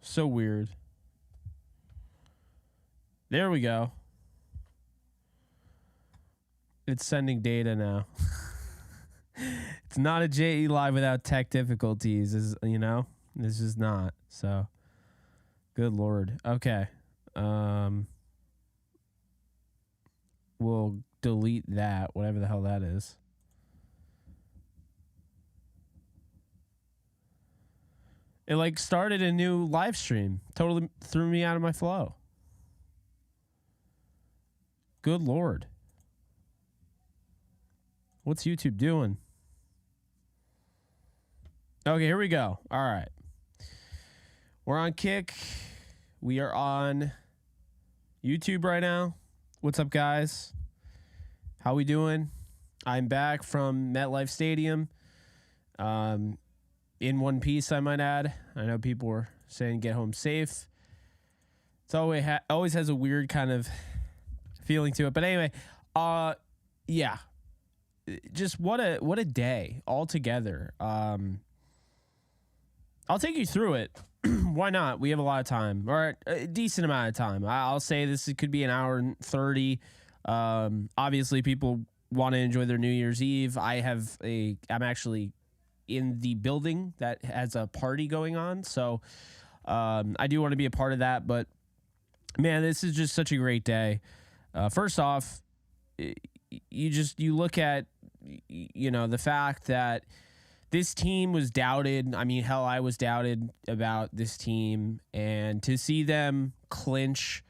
So weird. There we go. It's sending data now. It's not a JE Live without tech difficulties, you know? This is not. So, good Lord. Okay. We'll delete that, whatever the hell that is. It like started a new live stream. Totally threw me out of my flow. Good Lord. What's YouTube doing? Okay, here we go. All right. We're on Kick. We are on YouTube right now. What's up, guys? How we doing? I'm back from MetLife Stadium. In one piece, I might add. I know people were saying get home safe. It's always has a weird kind of feeling to it. But anyway, yeah. Just what a day altogether. I'll take you through it. Why not? We have a lot of time, or a decent amount of time. I'll say this could be an hour and 30. Obviously, people want to enjoy their New Year's Eve. I'm actually in the building that has a party going on, so I do want to be a part of that. But man, this is just such a great day. First off, you look at the fact that this team was doubted. I mean, hell, I was doubted about this team, and to see them clinch.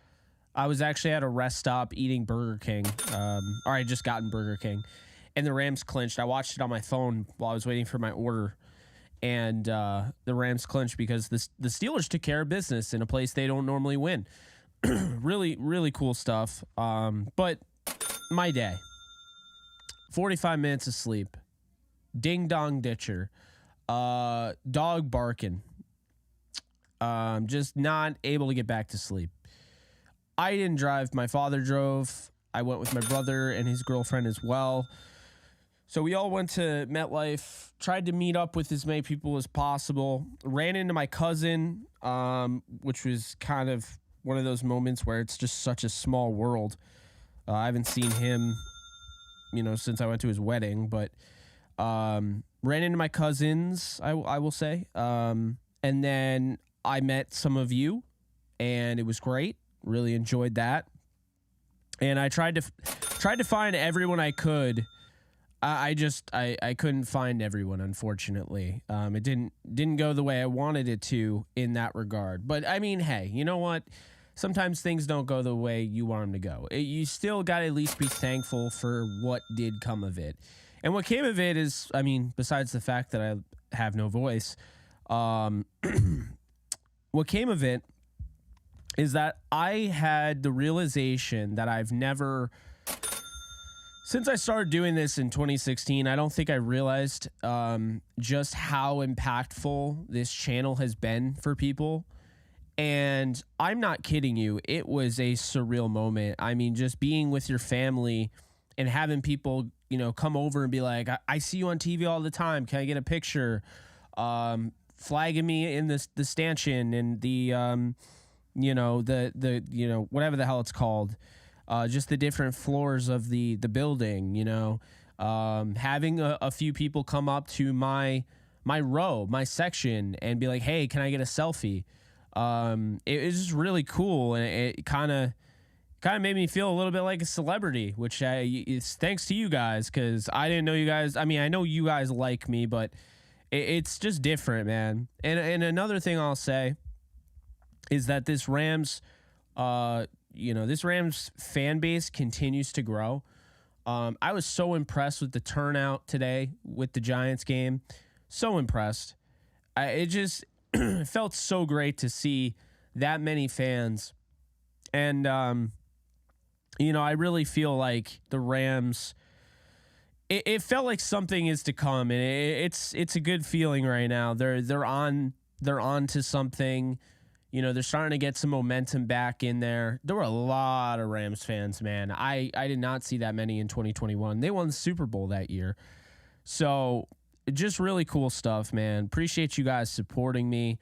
I was actually at a rest stop eating Burger King, or I just gotten Burger King, and the Rams clinched. I watched it on my phone while I was waiting for my order, and the Rams clinched because the Steelers took care of business in a place they don't normally win. Really, really cool stuff. But my day, 45 minutes of sleep, ding dong ditcher, dog barking, just not able to get back to sleep. I didn't drive. My father drove. I went with my brother and his girlfriend as well. So we all went to MetLife, tried to meet up with as many people as possible. Ran into my cousin, which was kind of one of those moments where it's just such a small world. I haven't seen him, since I went to his wedding, but ran into my cousins, I will say. And then I met some of you, and it was great. Really enjoyed that. And I tried to find everyone I could. I couldn't find everyone, unfortunately. It didn't go the way I wanted it to in that regard. But I mean, hey, you know what? Sometimes things don't go the way you want them to go. You still got to at least be thankful for what did come of it. And what came of it is, I mean, besides the fact that I have no voice, what came of it is that I had the realization that I've never, since I started doing this in 2016, I don't think I realized just how impactful this channel has been for people. And I'm not kidding you. It was a surreal moment. I mean, just being with your family and having people, come over and be like, I see you on TV all the time. Can I get a picture? Flagging me in the stanchion and the, whatever the hell it's called. Just the different floors of the building, having a few people come up to my row, my section, and be like, hey, can I get a selfie? It was just really cool, and it kind of made me feel a little bit like a celebrity, which it's thanks to you guys, because I didn't know you guys. I mean, I know you guys like me, but it's just different, man. And another thing I'll say is that this Rams, this Rams fan base continues to grow. I was so impressed with the turnout today with the Giants game. So impressed. It just felt so great to see that many fans. And, I really feel like the Rams, it felt like something is to come, and it's a good feeling right now. They're on to something. They're starting to get some momentum back in there. There were a lot of Rams fans, man. I did not see that many in 2021. They won the Super Bowl that year. So just really cool stuff, man. Appreciate you guys supporting me.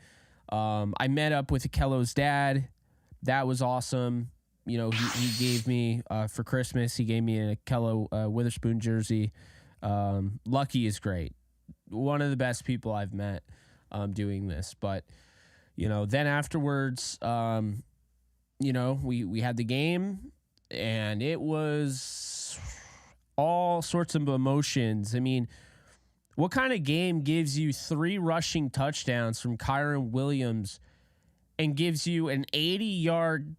I met up with Akello's dad. That was awesome. He gave me for Christmas. He gave me an Akello Witherspoon jersey. Lucky is great. One of the best people I've met doing this. But then afterwards, we had the game, and it was all sorts of emotions. I mean, what kind of game gives you 3 rushing touchdowns from Kyron Williams and gives you an 80-yard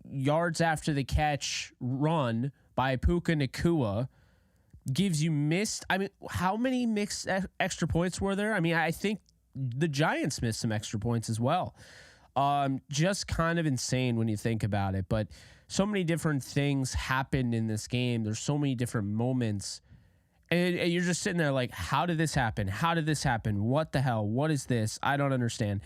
yards after the catch run by Puka Nacua, gives you how many mixed extra points were there? I mean, I think the Giants missed some extra points as well. Just kind of insane when you think about it. But so many different things happened in this game. There's so many different moments. And you're just sitting there like, how did this happen? How did this happen? What the hell? What is this? I don't understand.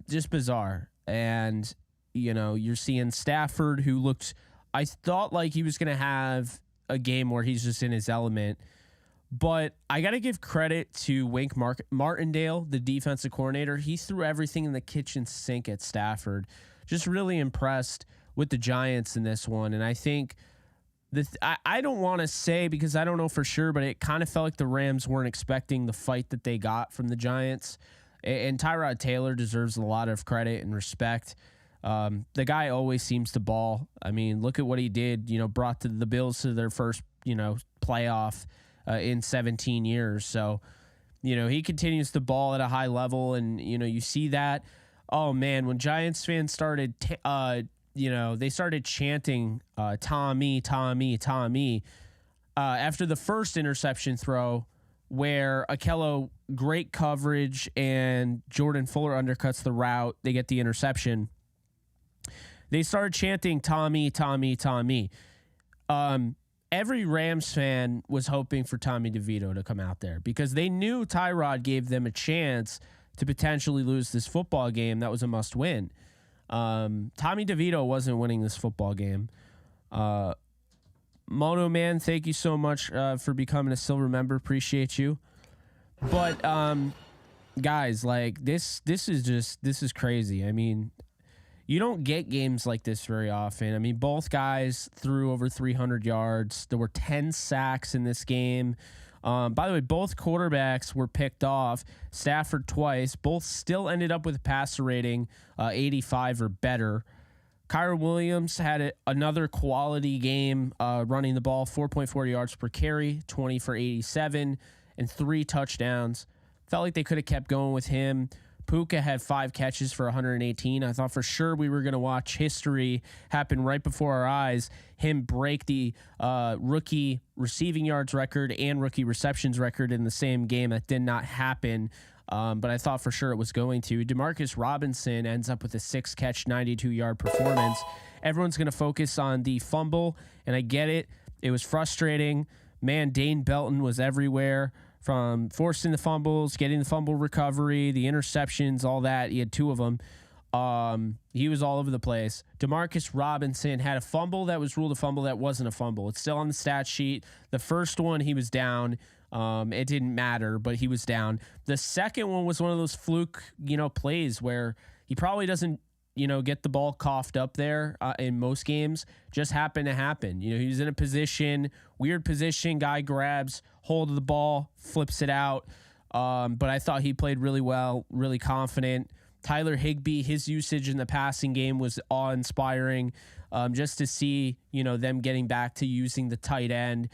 Just bizarre. And, you're seeing Stafford, who looked, I thought like he was going to have a game where he's just in his element. But I got to give credit to Wink Martindale, the defensive coordinator. He threw everything in the kitchen sink at Stafford. Just really impressed with the Giants in this one. And I think I don't want to say, because I don't know for sure, but it kind of felt like the Rams weren't expecting the fight that they got from the Giants. And Tyrod Taylor deserves a lot of credit and respect. The guy always seems to ball. I mean, look at what he did, brought the Bills to their first, playoff in 17 years. So, he continues to ball at a high level, and, you see that. Oh man, when Giants fans started, they started chanting, Tommy, Tommy, Tommy, after the first interception throw, where Akello, great coverage, and Jordan Fuller undercuts the route. They get the interception. They started chanting Tommy, Tommy, Tommy. Every Rams fan was hoping for Tommy DeVito to come out there because they knew Tyrod gave them a chance to potentially lose this football game. That was a must win. Tommy DeVito wasn't winning this football game. Moto Man, thank you so much for becoming a silver member. Appreciate you. But guys, like this is crazy. I mean, you don't get games like this very often. I mean, both guys threw over 300 yards. There were 10 sacks in this game. By the way, both quarterbacks were picked off. Stafford twice. Both still ended up with a passer rating 85 or better. Kyron Williams had another quality game running the ball, 4.4 yards per carry, 20 for 87, and 3 touchdowns. Felt like they could have kept going with him. Puka had 5 catches for 118. I thought for sure we were going to watch history happen right before our eyes. Him break the rookie receiving yards record and rookie receptions record in the same game. That did not happen, but I thought for sure it was going to. Demarcus Robinson ends up with a 6-catch, 92-yard performance. Everyone's going to focus on the fumble, and I get it. It was frustrating. Man, Dane Belton was everywhere. From forcing the fumbles, getting the fumble recovery, the interceptions, all that. He had 2 of them. He was all over the place. Demarcus Robinson had a fumble that was ruled a fumble that wasn't a fumble. It's still on the stat sheet. The first one, he was down. It didn't matter, but he was down. The second one was one of those fluke, plays where he probably doesn't, get the ball coughed up there in most games. Just happened to happen. He was in a position, weird position. Guy grabs hold of the ball, flips it out. But I thought he played really well, really confident. Tyler Higbee, his usage in the passing game was awe-inspiring. Just to see, them getting back to using the tight end,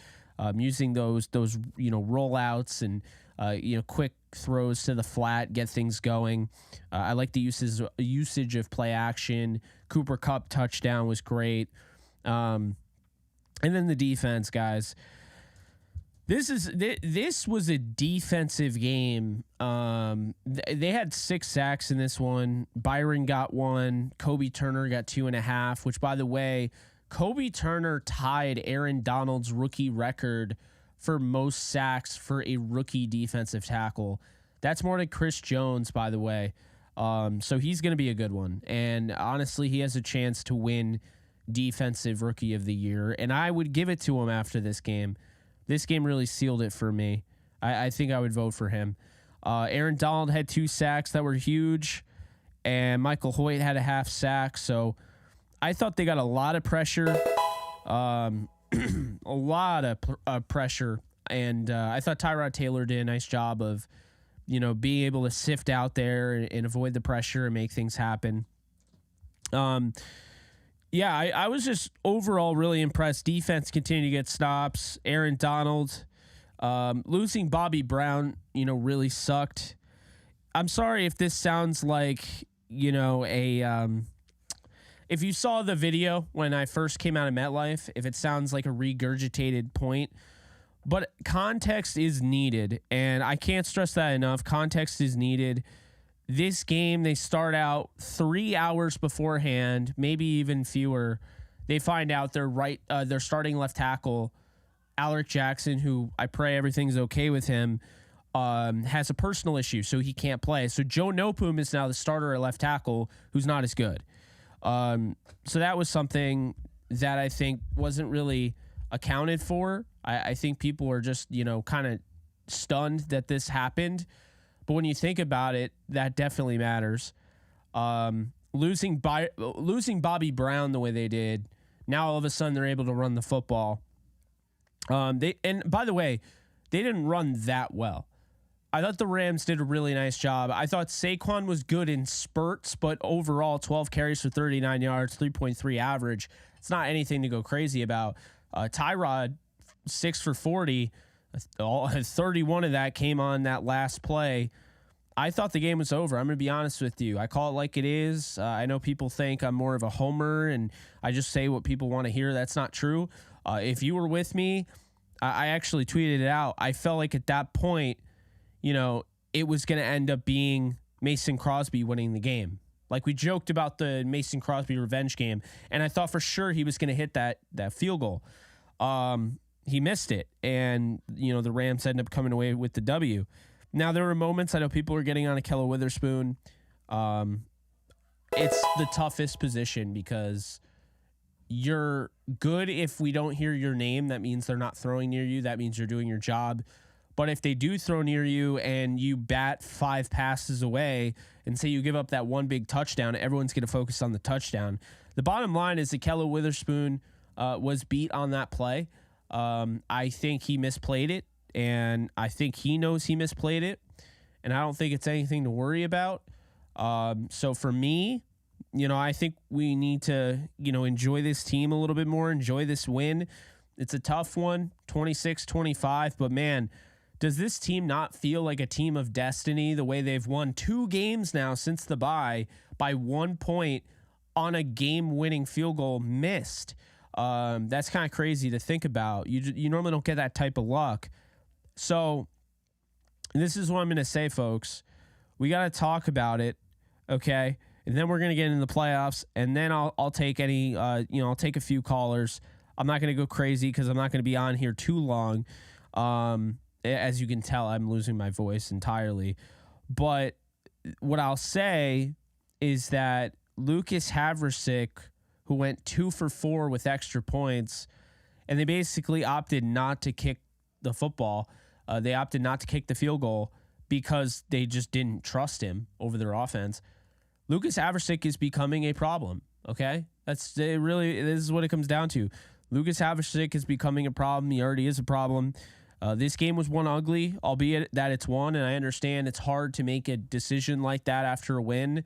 using those rollouts and quick throws to the flat, get things going. I like the usage of play action. Cooper Kupp touchdown was great. And then the defense, guys. This was a defensive game. They had 6 sacks in this one. Byron got 1. Kobe Turner got 2.5, which, by the way, Kobe Turner tied Aaron Donald's rookie record for most sacks for a rookie defensive tackle. That's more than Chris Jones, by the way. So he's going to be a good one. And honestly, he has a chance to win Defensive Rookie of the Year. And I would give it to him after this game. This game really sealed it for me. I think I would vote for him. Aaron Donald had 2 sacks that were huge, and Michael Hoyt had a half sack. So I thought they got a lot of pressure, a lot of pressure. And I thought Tyrod Taylor did a nice job of, being able to sift out there and avoid the pressure and make things happen. I was just overall really impressed. Defense continued to get stops. Aaron Donald, losing Bobby Brown, really sucked. I'm sorry if this sounds like, if you saw the video when I first came out of MetLife, if it sounds like a regurgitated point, but context is needed, and I can't stress that enough. Context is needed. This game, they start out 3 hours beforehand, maybe even fewer. They find out their starting left tackle, Alaric Jackson, who I pray everything's okay with him, has a personal issue, so he can't play. So Joe Nopum is now the starter at left tackle, who's not as good. So that was something that I think wasn't really accounted for. I think people are just, kind of stunned that this happened. But when you think about it, that definitely matters. Losing Bobby Brown the way they did, now all of a sudden they're able to run the football. And by the way, they didn't run that well. I thought the Rams did a really nice job. I thought Saquon was good in spurts, but overall 12 carries for 39 yards, 3.3 average. It's not anything to go crazy about. Tyrod, 6 for 40, 31 of that came on that last play. I thought the game was over. I'm going to be honest with you. I call it like it is. I know people think I'm more of a homer and I just say what people want to hear. That's not true. If you were with me, I actually tweeted it out. I felt like at that point, it was going to end up being Mason Crosby winning the game. Like we joked about the Mason Crosby revenge game, and I thought for sure he was going to hit that field goal. He missed it, and the Rams ended up coming away with the W. Now there were moments, I know people were getting on Ahkello Witherspoon. It's the toughest position because you're good if we don't hear your name. That means they're not throwing near you. That means you're doing your job. But if they do throw near you and you bat 5 passes away and say you give up that one big touchdown, everyone's going to focus on the touchdown. The bottom line is Ahkello Witherspoon was beat on that play. I think he misplayed it, and I think he knows he misplayed it, and I don't think it's anything to worry about. So for me, I think we need to, enjoy this team a little bit more, enjoy this win. It's a tough one, 26-25, but man, does this team not feel like a team of destiny the way they've won 2 games now since the bye by 1 point on a game-winning field goal missed? That's kind of crazy to think about. You normally don't get that type of luck. So this is what I'm going to say, folks. We got to talk about it, okay? And then we're going to get into the playoffs, and then I'll take any, I'll take a few callers. I'm not going to go crazy because I'm not going to be on here too long. As you can tell, I'm losing my voice entirely. But what I'll say is that Lucas Haversick, who went 2 for 4 with extra points, and they basically opted not to kick the football. They opted not to kick the field goal because they just didn't trust him over their offense. Lucas Haversick is becoming a problem, okay? This is what it comes down to. Lucas Haversick is becoming a problem. He already is a problem. This game was won ugly, albeit that it's won, and I understand it's hard to make a decision like that after a win.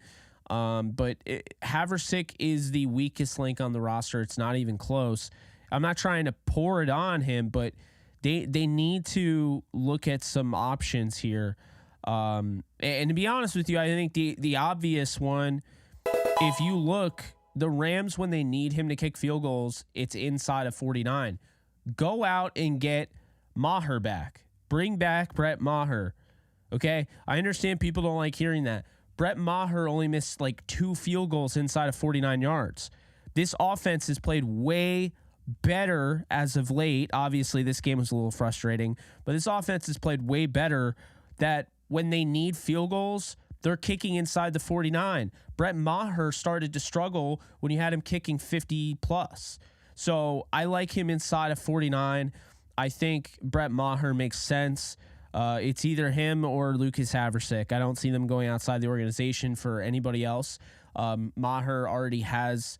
But Haversick is the weakest link on the roster. It's not even close. I'm not trying to pour it on him, but they need to look at some options here. And to be honest with you, I think the obvious one, if you look, the Rams, when they need him to kick field goals, it's inside of 49. Go out and get Maher back. Bring back Brett Maher. Okay? I understand people don't like hearing that. Brett Maher only missed like 2 field goals inside of 49 yards. This offense has played way better as of late. Obviously, this game was a little frustrating, but this offense has played way better that when they need field goals, they're kicking inside the 49. Brett Maher started to struggle when you had him kicking 50 plus. So I like him inside of 49. I think Brett Maher makes sense. It's either him or Lucas Haversick. I don't see them going outside the organization for anybody else. Maher already has,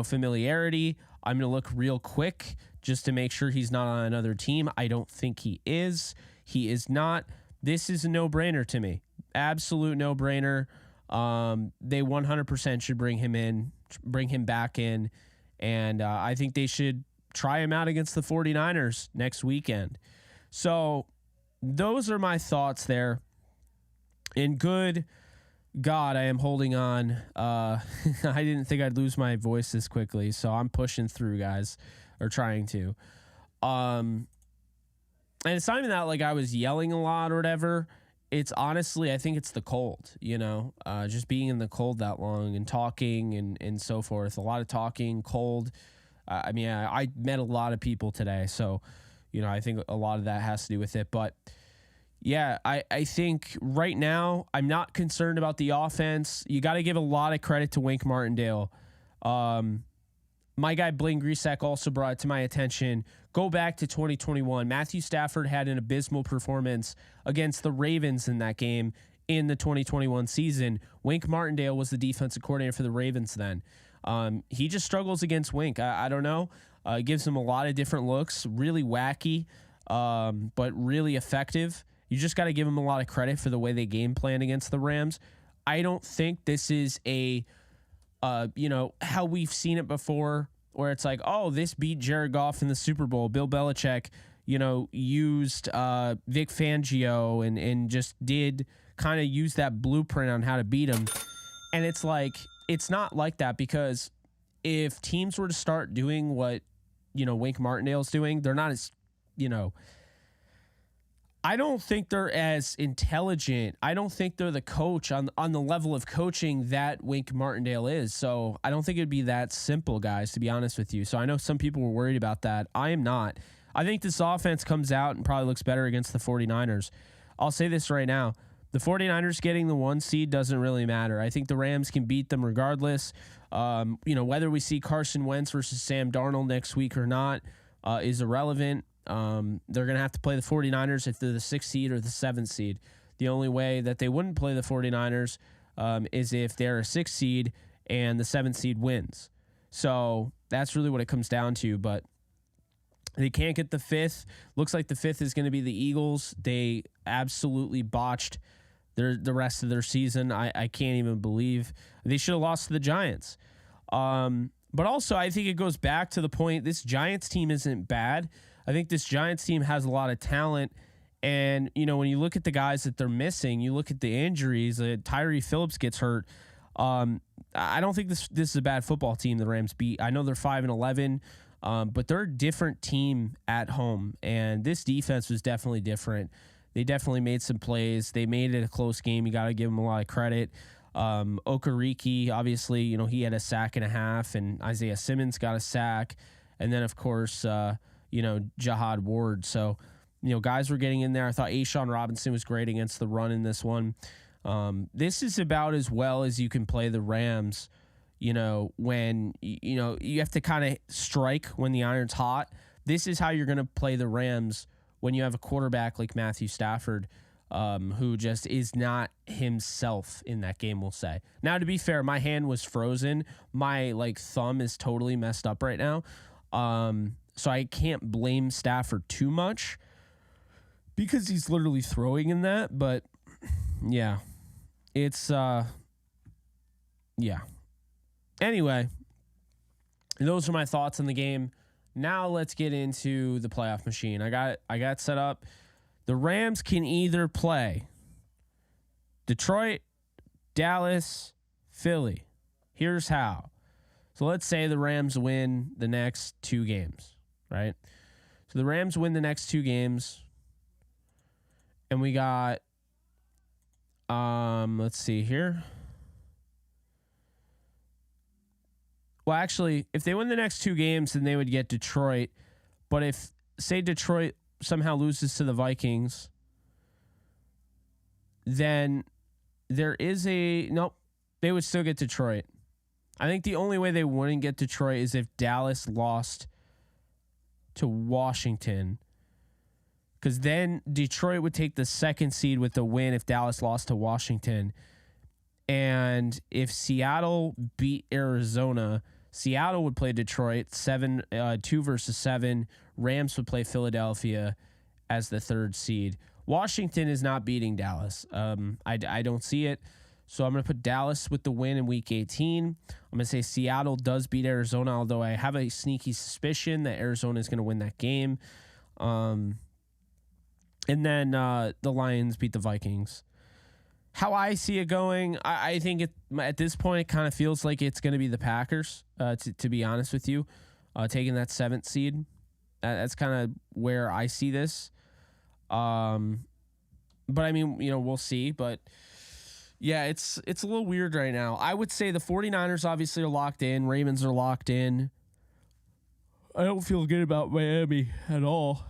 familiarity. I'm going to look real quick just to make sure he's not on another team. I don't think he is. He is not. This is a no-brainer to me. Absolute no-brainer. They 100% should bring him back in. And I think they should try him out against the 49ers next weekend. So those are my thoughts there. And good God, I am holding on. I didn't think I'd lose my voice this quickly, so I'm pushing through, guys, or trying to. And it's not even that like I was yelling a lot or whatever. It's honestly, I think it's the cold, just being in the cold that long and talking and so forth. A lot of talking, cold. I met a lot of people today, so, I think a lot of that has to do with it. But yeah, I think right now I'm not concerned about the offense. You got to give a lot of credit to Wink Martindale. My guy Blaine Grisak also brought it to my attention. Go back to 2021. Matthew Stafford had an abysmal performance against the Ravens in that game in the 2021 season. Wink Martindale was the defensive coordinator for the Ravens then. He just struggles against Wink. I don't know. Gives him a lot of different looks. Really wacky, but really effective. You just got to give him a lot of credit for the way they game plan against the Rams. I don't think this is a how we've seen it before, where it's like, oh, this beat Jared Goff in the Super Bowl. Bill Belichick, used Vic Fangio and just did kind of use that blueprint on how to beat him. And it's like, it's not like that, because if teams were to start doing what, Wink Martindale's doing, they're not as, I don't think they're as intelligent. I don't think they're the coach on the level of coaching that Wink Martindale is. So I don't think it'd be that simple, guys, to be honest with you. So I know some people were worried about that. I am not. I think this offense comes out and probably looks better against the 49ers. I'll say this right now. The 49ers getting the 1 seed doesn't really matter. I think the Rams can beat them regardless. Whether we see Carson Wentz versus Sam Darnold next week or not is irrelevant. They're going to have to play the 49ers if they're the 6th seed or the 7th seed. The only way that they wouldn't play the 49ers is if they're a 6th seed and the 7th seed wins. So that's really what it comes down to. But they can't get the 5th. Looks like the 5th is going to be the Eagles. They absolutely botched the rest of their season. I can't even believe they should have lost to the Giants. But also, I think it goes back to the point, this Giants team isn't bad. I think this Giants team has a lot of talent. And, when you look at the guys that they're missing, you look at the injuries, Tyree Phillips gets hurt. I don't think this is a bad football team the Rams beat. I know they're 5-11, but they're a different team at home. And this defense was definitely different. They definitely made some plays. They made it a close game. You got to give them a lot of credit. Okereke, obviously, he had a sack and a half, and Isaiah Simmons got a sack. And then, of course, Jahad Ward. So, guys were getting in there. I thought Ashawn Robinson was great against the run in this one. This is about as well as you can play the Rams, when, you have to kind of strike when the iron's hot. This is how you're going to play the Rams when you have a quarterback like Matthew Stafford, who just is not himself in that game, we'll say. Now, to be fair, my hand was frozen. My thumb is totally messed up right now. So I can't blame Stafford too much because he's literally throwing in that. But yeah, it's yeah. Anyway, those are my thoughts on the game. Now let's get into the playoff machine. I got set up. The Rams can either play Detroit, Dallas, Philly. Here's how. So let's say the Rams win the next 2 games, right? So the Rams win the next 2 games. And we got, let's see here. Well, actually, if they win the next 2 games, then they would get Detroit. But if, say, Detroit somehow loses to the Vikings, then there is nope, they would still get Detroit. I think the only way they wouldn't get Detroit is if Dallas lost to Washington. because then Detroit would take the 2nd seed with the win if Dallas lost to Washington. And if Seattle beat Arizona, Seattle would play Detroit 2 versus 7. Rams would play Philadelphia as the 3rd seed. Washington is not beating Dallas. I don't see it. So I'm going to put Dallas with the win in Week 18. I'm going to say Seattle does beat Arizona, although I have a sneaky suspicion that Arizona is going to win that game. And then the Lions beat the Vikings. How I see it going, I think at this point, it kind of feels like it's going to be the Packers, to be honest with you, taking that 7th seed. That's kind of where I see this. But I mean, we'll see. But yeah, it's a little weird right now. I would say the 49ers obviously are locked in. Ravens are locked in. I don't feel good about Miami at all.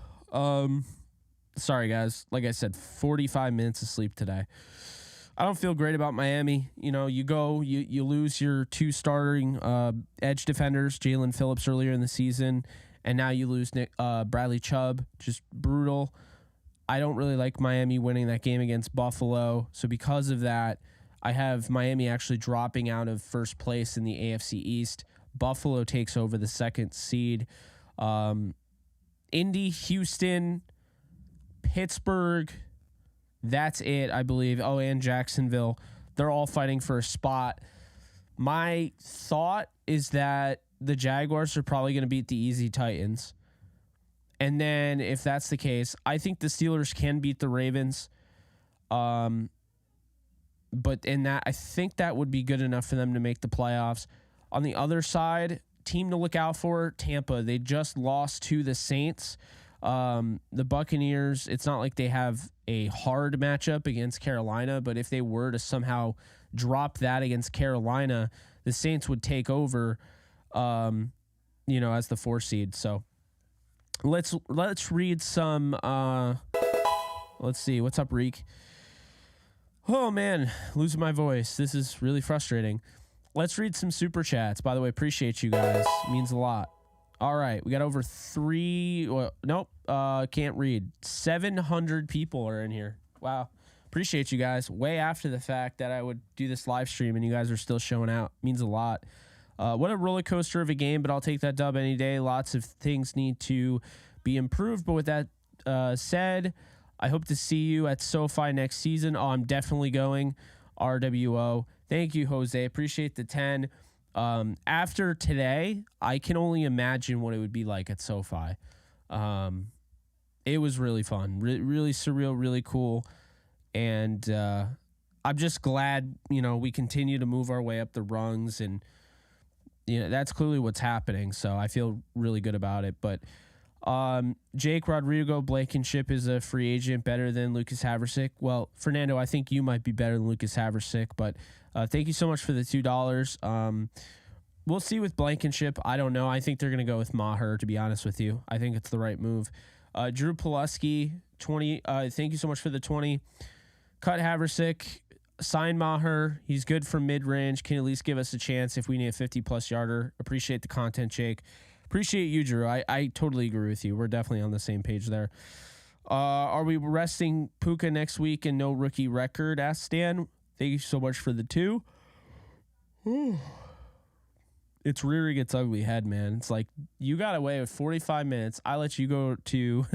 Sorry, guys. Like I said, 45 minutes of sleep today. I don't feel great about Miami. You lose your 2 starting edge defenders, Jalen Phillips earlier in the season, and now you lose Bradley Chubb. Just brutal. I don't really like Miami winning that game against Buffalo. So because of that, I have Miami actually dropping out of 1st place in the AFC East. Buffalo takes over the 2nd seed. Indy, Houston, Pittsburgh. That's it, I believe. Oh, and Jacksonville. They're all fighting for a spot. My thought is that the Jaguars are probably going to beat the easy Titans. And then if that's the case, I think the Steelers can beat the Ravens. But in that, I think that would be good enough for them to make the playoffs. On the other side, team to look out for, Tampa. They just lost to the Saints. The Buccaneers, it's not like they have a hard matchup against Carolina, but if they were to somehow drop that against Carolina, the Saints would take over, as the 4 seed. So let's read some, let's see. What's up, Reek? Oh man, losing my voice. This is really frustrating. Let's read some super chats. By the way, appreciate you guys. Means a lot. All right, we got over 3. Well, nope, can't read. 700 people are in here. Wow, appreciate you guys. Way after the fact that I would do this live stream, and you guys are still showing out. Means a lot. What a roller coaster of a game, but I'll take that dub any day. Lots of things need to be improved, but with that said, I hope to see you at SoFi next season. Oh, I'm definitely going. RWO. Thank you, Jose. Appreciate the 10. After today, I can only imagine what it would be like at SoFi. It was really fun, really surreal, really cool. And I'm just glad, we continue to move our way up the rungs, and that's clearly what's happening. So I feel really good about it. But Jake Rodrigo Blankenship is a free agent, better than Lucas Haversick. Well, Fernando, I think you might be better than Lucas Haversick, but thank you so much for the $2. We'll see with Blankenship. I don't know. I think they're going to go with Maher, to be honest with you. I think it's the right move. Drew Pulaski, 20. Thank you so much for the 20. Cut Haversick, sign Maher. He's good from mid-range. Can at least give us a chance if we need a 50-plus yarder. Appreciate the content, Jake. Appreciate you, Drew. I totally agree with you. We're definitely on the same page there. Are we resting Puka next week and no rookie record? Asked Stan. Thank you so much for the 2. It's rearing its ugly head, man. It's like you got away with 45 minutes. I let you go to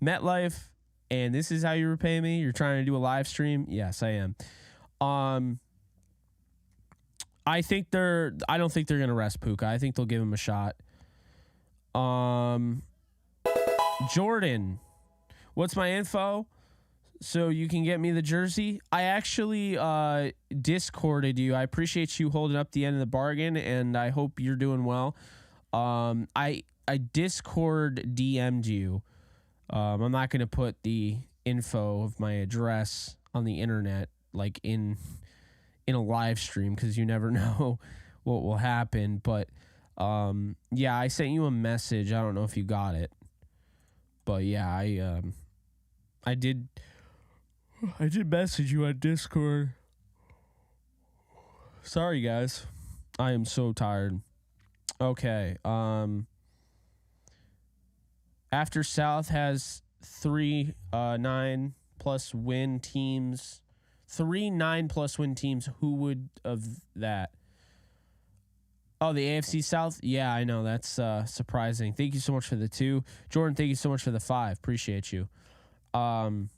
MetLife, and this is how you repay me. You're trying to do a live stream. Yes, I am. I don't think they're gonna rest Puka. I think they'll give him a shot. Jordan, what's my info? So you can get me the jersey. I actually Discorded you. I appreciate you holding up the end of the bargain, and I hope you're doing well. I Discord DM'd you. I'm not gonna put the info of my address on the internet, like in a live stream, because you never know what will happen. But yeah, I sent you a message. I don't know if you got it, but yeah, I did message you on Discord. Sorry, guys. I am so tired. Okay. After South has three 9+ win teams. 3 9+ win teams. Who would of that? Oh, the AFC South? Yeah, I know. That's surprising. Thank you so much for the 2. Jordan, thank you so much for the 5. Appreciate you. Damn.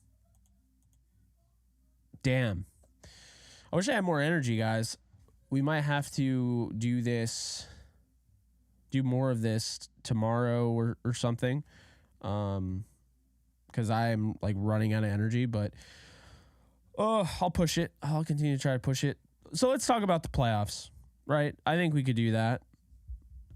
I wish I had more energy, guys. We might have to do more of this tomorrow or something. Because I'm like running out of energy, but I'll push it. I'll continue to try to push it. So let's talk about the playoffs, right? I think we could do that.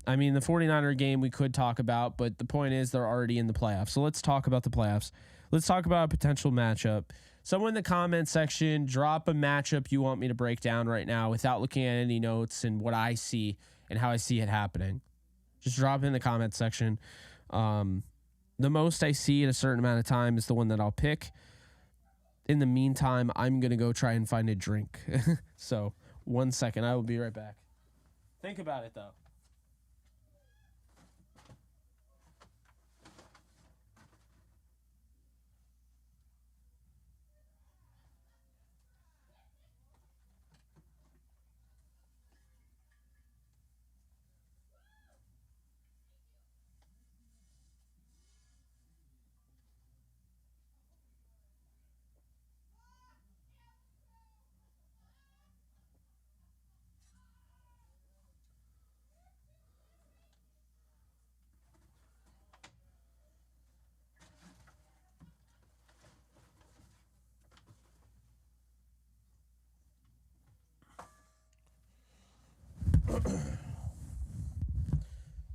I mean, the 49er game we could talk about, but the point is they're already in the playoffs. So let's talk about the playoffs. Let's talk about a potential matchup. Someone in the comment section, drop a matchup you want me to break down right now without looking at any notes and what I see and how I see it happening. Just drop it in the comment section. The most I see in a certain amount of time is the one that I'll pick. In the meantime, I'm going to go try and find a drink. So 1 second. I will be right back. Think about it, though.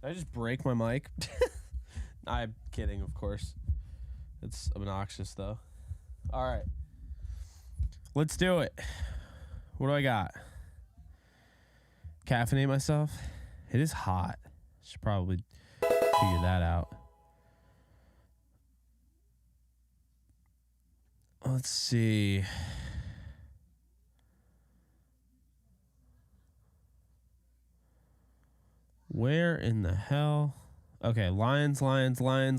Did I just break my mic? I'm kidding, of course. It's obnoxious, though. All right. Let's do it. What do I got? Caffeinate myself? It is hot. Should probably figure that out. Let's see. Where in the hell? Okay, Lions. A lot of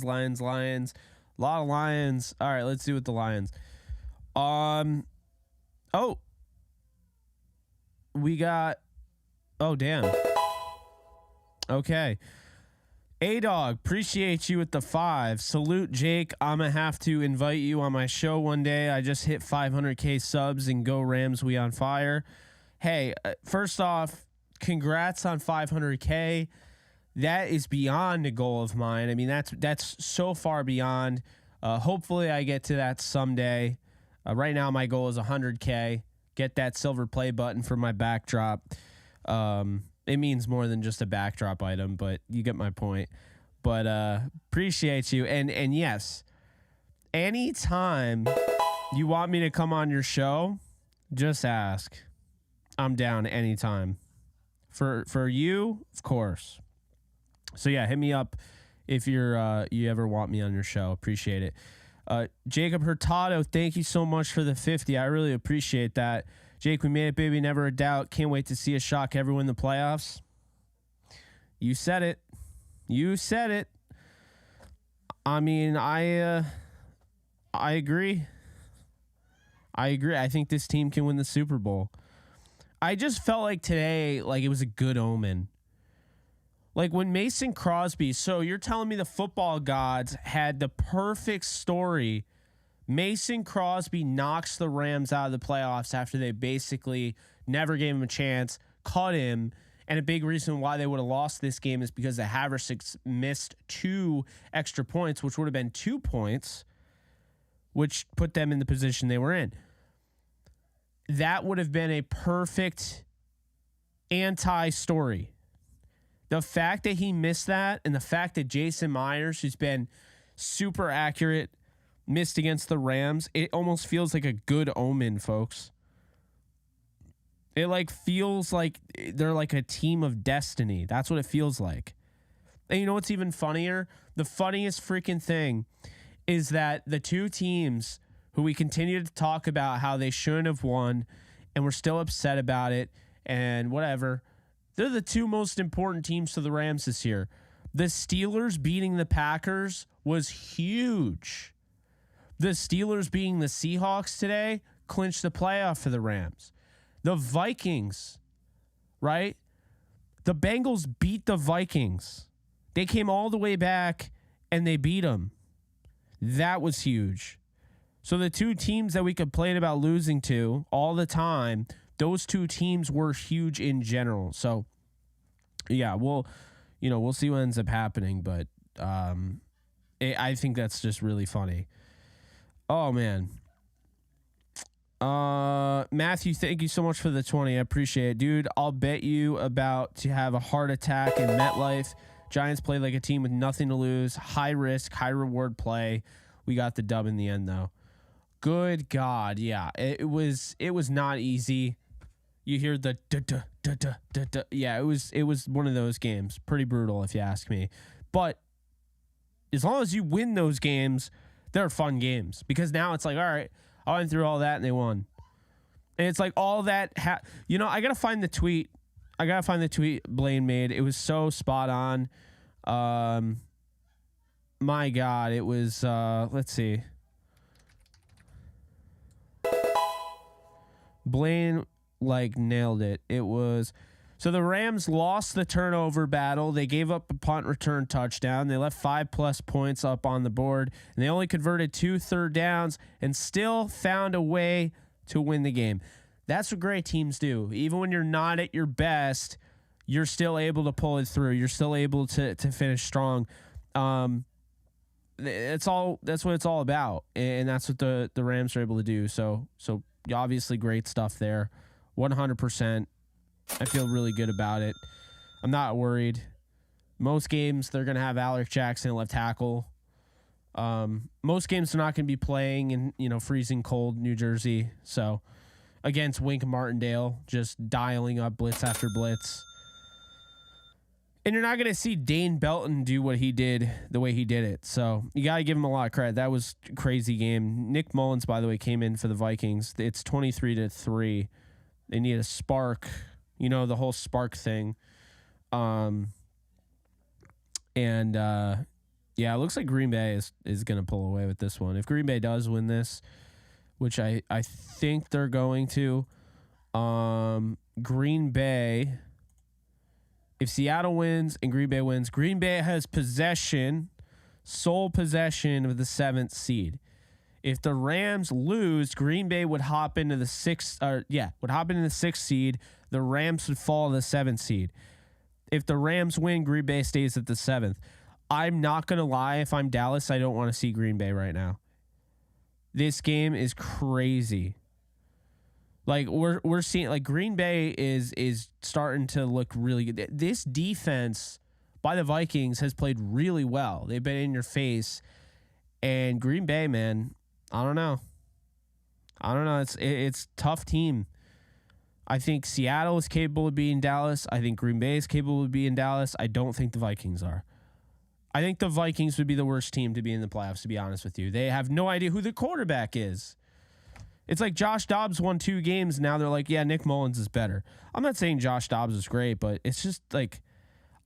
Lions. All right, let's do it with the Lions. Oh. We got... Oh, damn. Okay. A-Dog, appreciate you with the 5. Salute, Jake. I'm going to have to invite you on my show one day. I just hit 500K subs and go Rams, we on fire. Hey, first off, congrats on 500K. That is beyond a goal of mine. I mean, that's so far beyond. Hopefully I get to that someday. Right now my goal is 100K. Get that silver play button for my backdrop. It means more than just a backdrop item, but you get my point. But appreciate you. And yes, anytime you want me to come on your show, just ask. I'm down anytime. For you, of course. So yeah, hit me up if you're you ever want me on your show. Appreciate it. Jacob Hurtado, thank you so much for the 50. I really appreciate that. Jake, we made it, baby. Never a doubt. Can't wait to see us shock everyone in the playoffs. You said it. You said it. I mean, I agree. I think this team can win the Super Bowl. I just felt like today, like it was a good omen. Like when Mason Crosby, so you're telling me the football gods had the perfect story. Mason Crosby knocks the Rams out of the playoffs after they basically never gave him a chance, cut him. And a big reason why they would have lost this game is because the Haversicks missed 2 extra points, which would have been 2 points, which put them in the position they were in. That would have been a perfect anti-story. The fact that he missed that and the fact that Jason Myers, who's been super accurate, missed against the Rams, it almost feels like a good omen, folks. It like feels like they're like a team of destiny. That's what it feels like. And you know what's even funnier? The funniest freaking thing is that the 2 teams who we continue to talk about how they shouldn't have won and we're still upset about it and whatever, they're the 2 most important teams to the Rams this year. The Steelers beating the Packers was huge. The Steelers being the Seahawks today clinched the playoff for the Rams. The Vikings, right? The Bengals beat the Vikings. They came all the way back and they beat them. That was huge. So the two teams that we complain about losing to all the time, those two teams were huge in general. So yeah, we'll see what ends up happening, but I think that's just really funny. Oh man. Matthew, thank you so much for the 20. I appreciate it. Dude, I'll bet you about to have a heart attack in MetLife. Giants played like a team with nothing to lose. High risk, high reward play. We got the dub in the end though. Good God. Yeah, it was not easy. You hear the da. Yeah, it was one of those games. Pretty brutal if you ask me. But as long as you win those games, they're fun games, because now it's like, all right, I went through all that and they won. And it's like all that. I got to find the tweet. Blaine made. It was so spot on. My God, it was, let's see. Blaine nailed it. It was, so the Rams lost the turnover battle. They gave up a punt return touchdown. They left 5+ points up on the board, and they only converted 2 third downs and still found a way to win the game. That's what great teams do. Even when you're not at your best, you're still able to pull it through. You're still able to finish strong. That's what it's all about, and that's what the Rams are able to do. So obviously great stuff there. 100%. I feel really good about it. I'm not worried. Most games they're going to have Alec Jackson at left tackle. Most games they're not going to be playing in freezing cold New Jersey. So against Wink Martindale, just dialing up blitz after blitz. And you're not going to see Dane Belton do what he did the way he did it. So you got to give him a lot of credit. That was a crazy game. Nick Mullins, by the way, came in for the Vikings. It's 23-3. They need a spark, the whole spark thing. Yeah, it looks like Green Bay is going to pull away with this one. If Green Bay does win this, which I think they're going to, Green Bay, if Seattle wins and Green Bay wins, Green Bay has sole possession of the 7th seed. If the Rams lose, Green Bay would hop into the 6th seed. The Rams would fall to the 7th seed. If the Rams win, Green Bay stays at the 7th. I'm not going to lie. If I'm Dallas, I don't want to see Green Bay right now. This game is crazy. We're seeing Green Bay is starting to look really good. This defense by the Vikings has played really well. They've been in your face, and Green Bay, man, I don't know. It's a tough team. I think Seattle is capable of beating Dallas. I think Green Bay is capable of beating Dallas. I don't think the Vikings are. I think the Vikings would be the worst team to be in the playoffs, to be honest with you. They have no idea who the quarterback is. It's like Josh Dobbs won 2 games. Now they're like, yeah, Nick Mullins is better. I'm not saying Josh Dobbs is great, but it's just I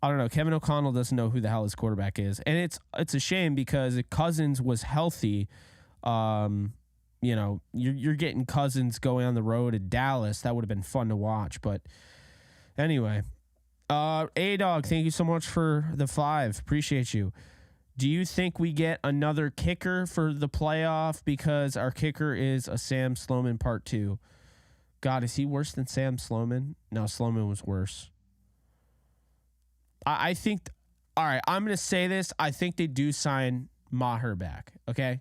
don't know. Kevin O'Connell doesn't know who the hell his quarterback is. And it's a shame, because if Cousins was healthy, you're getting Cousins going on the road at Dallas. That would have been fun to watch. But anyway, A-Dog, thank you so much for the 5. Appreciate you. Do you think we get another kicker for the playoff, because our kicker is a Sam Sloman part 2? God, is he worse than Sam Sloman? No, Sloman was worse. I think, all right, I'm going to say this. I think they do sign Maher back, okay?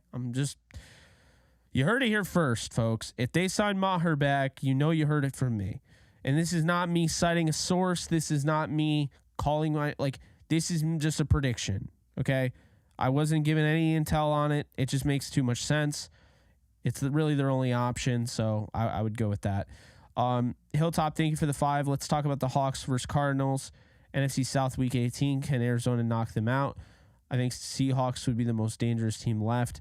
You heard it here first, folks. If they sign Maher back, you heard it from me. And this is not me citing a source. This is not me calling this is just a prediction, okay? I wasn't given any intel on it. It just makes too much sense. It's really their only option, so I would go with that. Hilltop, thank you for the 5. Let's talk about the Hawks versus Cardinals. NFC South Week 18. Can Arizona knock them out? I think Seahawks would be the most dangerous team left.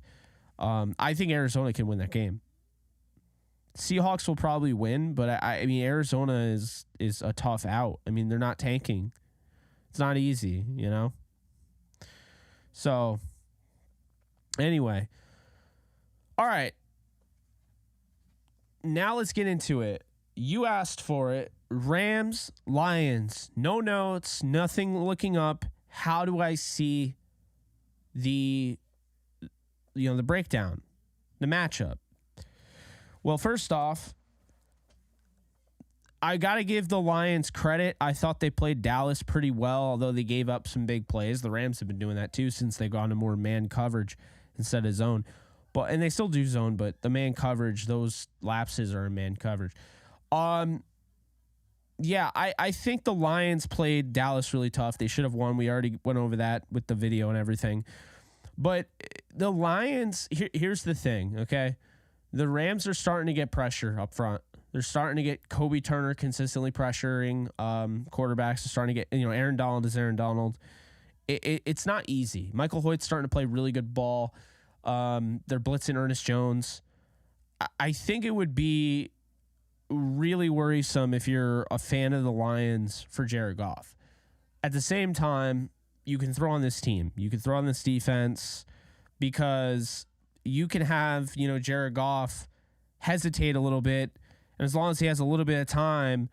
I think Arizona can win that game. Seahawks will probably win, but I mean Arizona is a tough out. I mean, they're not tanking. It's not easy, So anyway, All right. Now let's get into it. You asked for it. Rams, Lions, no notes, nothing looking up. How do I see the breakdown, the matchup? Well, first off, I got to give the Lions credit. I thought they played Dallas pretty well, although they gave up some big plays. The Rams have been doing that too since they've gone to more man coverage instead of zone. And they still do zone, but the man coverage, those lapses are in man coverage. Yeah, I think the Lions played Dallas really tough. They should have won. We already went over that with the video and everything. But the Lions, here's the thing, okay? The Rams are starting to get pressure up front. They're starting to get Kobe Turner consistently pressuring quarterbacks. They're starting to get, Aaron Donald is Aaron Donald. It's not easy. Michael Hoyt's starting to play really good ball. They're blitzing Ernest Jones. I think it would be really worrisome if you're a fan of the Lions for Jared Goff. At the same time, you can throw on this team. You can throw on this defense because you can have, Jared Goff hesitate a little bit. And as long as he has a little bit of time,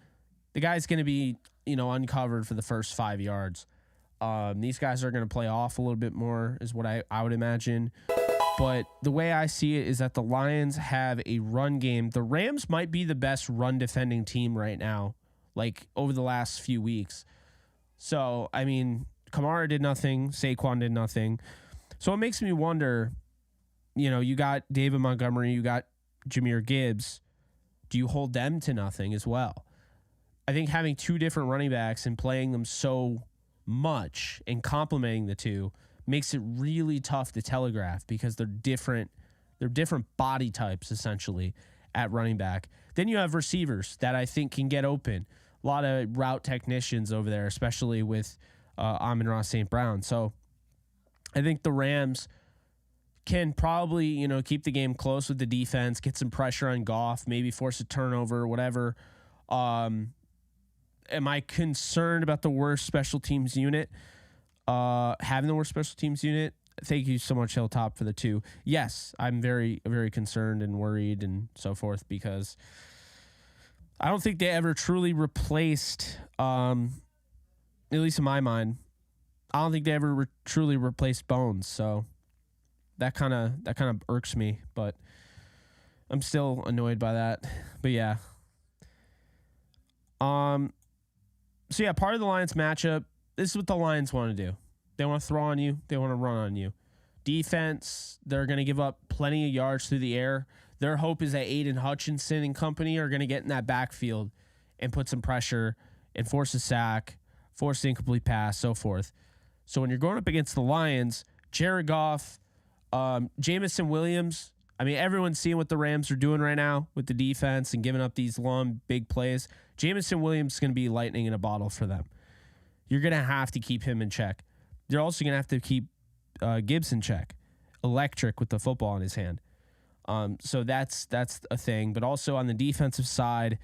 the guy's going to be, uncovered for the first 5 yards. These guys are going to play off a little bit more is what I would imagine. But the way I see it is that the Lions have a run game. The Rams might be the best run defending team right now, like over the last few weeks. So, I mean, Kamara did nothing. Saquon did nothing. So it makes me wonder, you got David Montgomery, you got Jahmyr Gibbs. Do you hold them to nothing as well? I think having two different running backs and playing them so much and complementing the two makes it really tough to telegraph because they're different body types essentially at running back. Then you have receivers that I think can get open. A lot of route technicians over there, especially with Amon-Ra St. Brown. So I think the Rams can probably, keep the game close with the defense, get some pressure on Goff, maybe force a turnover, whatever. Am I concerned about the worst special teams unit? Having the worst special teams unit? Thank you so much, Hilltop, for the 2. Yes, I'm very, very concerned and worried and so forth because I don't think they ever truly replaced, at least in my mind, I don't think they ever truly replaced Bones. So that kind of irks me, but I'm still annoyed by that. But yeah. So yeah, part of the Lions matchup, this is what the Lions want to do. They want to throw on you. They want to run on you. Defense, they're going to give up plenty of yards through the air. Their hope is that Aiden Hutchinson and company are going to get in that backfield and put some pressure and force a sack, force an incomplete pass, so forth. So when you're going up against the Lions, Jared Goff, Jamison Williams, I mean, everyone's seeing what the Rams are doing right now with the defense and giving up these long, big plays. Jamison Williams is going to be lightning in a bottle for them. You're going to have to keep him in check. You're also going to have to keep Gibbs in check. Electric with the football in his hand. So that's a thing. But also on the defensive side,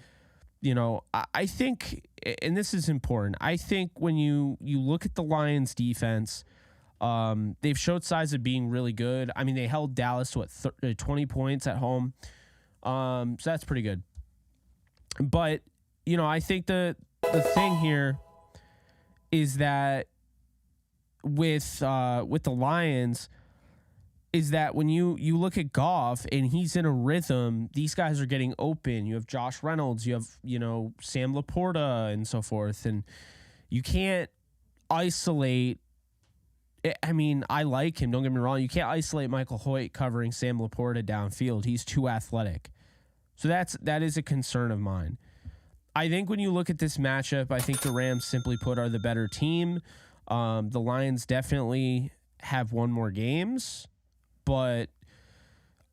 I think, and this is important, I think when you look at the Lions defense, they've showed signs of being really good. I mean, they held Dallas to 20 points at home. So that's pretty good. But, I think the thing here is that with the Lions is that when you look at Goff and he's in a rhythm, these guys are getting open. You have Josh Reynolds, you have, Sam Laporta and so forth. And you can't isolate. I mean, I like him. Don't get me wrong. You can't isolate Michael Hoyt covering Sam Laporta downfield. He's too athletic. So that is a concern of mine. I think when you look at this matchup, I think the Rams simply put are the better team. The Lions definitely have won more games, but